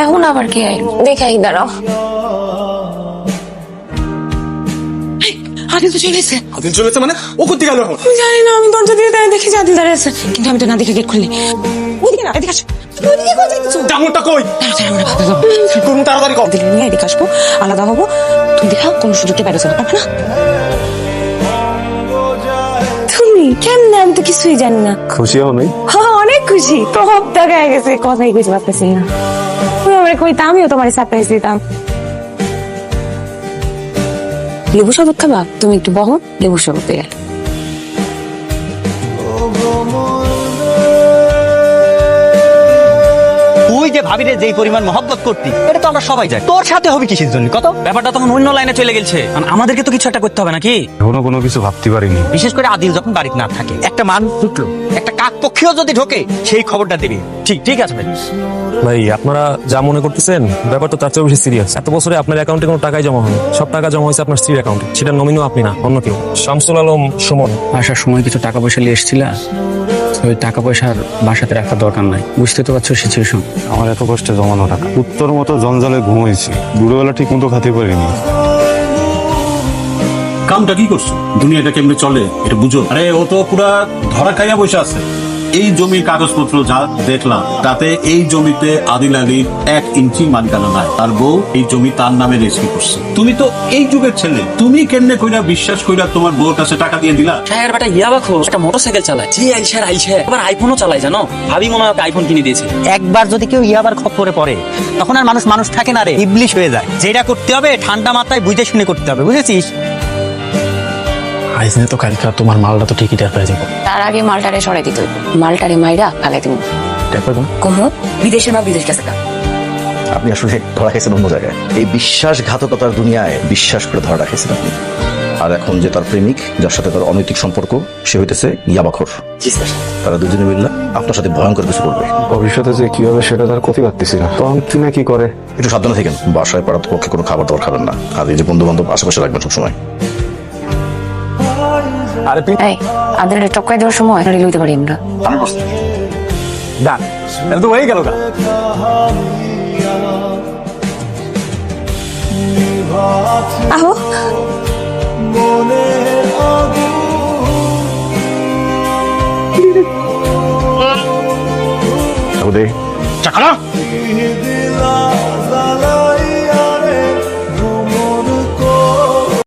এখন আবার কি আইল দেখাই দাঁড়াও। আদিল তো চলে এসেছে। আদিল চলেছে মানে ও কোথায় গেল এখন? আমি জানি না, আমি দরজা দিয়ে দেখি যে আদিল দাঁড়িয়ে আছে, কিন্তু আমি তো না দেখে গেট খুলিনি। ওইদিকে না, এদিকে আসো। ওইদিকে কোথায় যাচ্ছো? ডাঙরটা কই? তাড়াতাড়ি আমরা ভাবতে যাবো। কি করবো তাড়াতাড়ি কর। আদিল নিয়ে এদিকে আসবো, আলাদা হবো। তুমি দেখা কোনো সুযোগকে বেরোতে পারবে না। তুমি কেন? আমি তো কিছুই জানি না। খুশি হও নাই? হ্যাঁ অনেক খুশি, সব টাকা গেছে, কথাই কিছু ভাবতেছি না। তুমি আমার কইতা আমিও তোমার সারপ্রাইজ দিতাম। লেবু শরবত খাবা? তুমি একটু বহো, লেবু শরবত দিয়ে। তুই যে ভাবিরে যেই পরিমাণ মহব্বত করতি এটা তো আমরা সবাই যাই, তোর সাথে হবে কিসের জন্য কত? ব্যাপারটা তখন অন্য লাইনে চলে গেছে, আমাদেরকে তো কিছু একটা করতে হবে নাকি? এখনো কোনো কিছু ভাবতে পারিনি। বিশেষ করে আদিল যখন বাড়িতে না থাকে, একটা মান ঢুকলো, একটা কাক পক্ষীও যদি ঢোকে সেই খবরটা দিবি। ঠিক আছে ভাই। ভাই আপনারা যা মনে করতেছেন ব্যাপার তো তার চেয়ে বেশি সিরিয়াস। এত বছরে আপনার অ্যাকাউন্টে কোনো টাকাই জমা হয়নি, সব টাকা জমা হয়েছে আপনার স্ত্রীর অ্যাকাউন্টে। সেটা নমিনিও আপনি না, অন্য কেউ। শামসুল আলম সুমন। আসার সময় কিছু টাকা পয়সা নিয়ে এসেছিলা, ওই টাকা পয়সার বাসাতে রাখার দরকার নাই, বুঝতে তো পারছো সিচুয়েশন। আমার এত কষ্টে জমানো টাকা উত্তর মতো জঞ্জালে ঘুমাইছি, দুপুরবেলা ঠিক মতো খেতে পারিনি। কামটা কি করছো? দুনিয়াটা কেমনে চলে এটা বুঝো। আরে ও তো পুরা ধরা খাইয়া বসে আছে। এই জমির কাগজপত্র যা দেখলাম তাতে এই জমিতে আদিল আলীর 1 ইঞ্চি মালিকানা নাই। তার বউ এই জমি তার নামে রেজিস্ট্রি করছে। তুমি তো এই যুগের ছেলে, তুমি কেমনে কইরা বিশ্বাস কইরা তোমার বউর কাছে টাকা দিয়ে দিলা? শাহের বেটা ইয়াবা খোঁজ একটা মোটরসাইকেল চালায়, যে আইছে আবার আইফোনও চালায়, জানো? ভাবি মনে হয় আইফোন কিনে দিয়েছে। একবার যদি কেউ ইয়াবার খপ্পরে পড়ে তখন আর মানুষ থাকে না রে, ইবলিশ হয়ে যায়। যেটা করতে হবে ঠান্ডা মাথায় বুঝে শুনে করতে হবে, বুঝেছিস? আইসনে তো কালকে তোমার মালটা তো ঠিকই টের পেয়ে যাবো। তার আগে মালটারে সরাই দিতে হইব। মালটারে মাইরা ফালাই দিব। টের পাবো কোমর বিদেশের মা বিদেশ গেছে। আপনি আসলে ধরা খেয়েছেন অন্য জায়গায়। এই বিশ্বাসঘাতকতার দুনিয়ায় বিশ্বাস করে ধরা রাখেছেন আপনি। আর এখন যে তার প্রেমিক, যার সাথে তার অনৈতিক সম্পর্ক, সে হইতেছে ইয়াবাখোর। তারা দুজনে মিললে আপনার সাথে ভয়ঙ্কর কিছু করবে। ভবিষ্যতে যে কি হবে সেটা তার ক্ষতি পারতেছি না। তখন কি না কি করে। একটু সাবধানে থাকেন, বাসায় পাড়ার পক্ষে কোনো খাবার দাবার খাবেন না। আর এই যে বন্ধু বান্ধব আশেপাশে রাখবেন সবসময়। এই আদিলের টপকাই দেওয়ার সময় লইতে পারি আমরা। ডান, তাহলে তো হয়ে গেল গা। আহো টাকা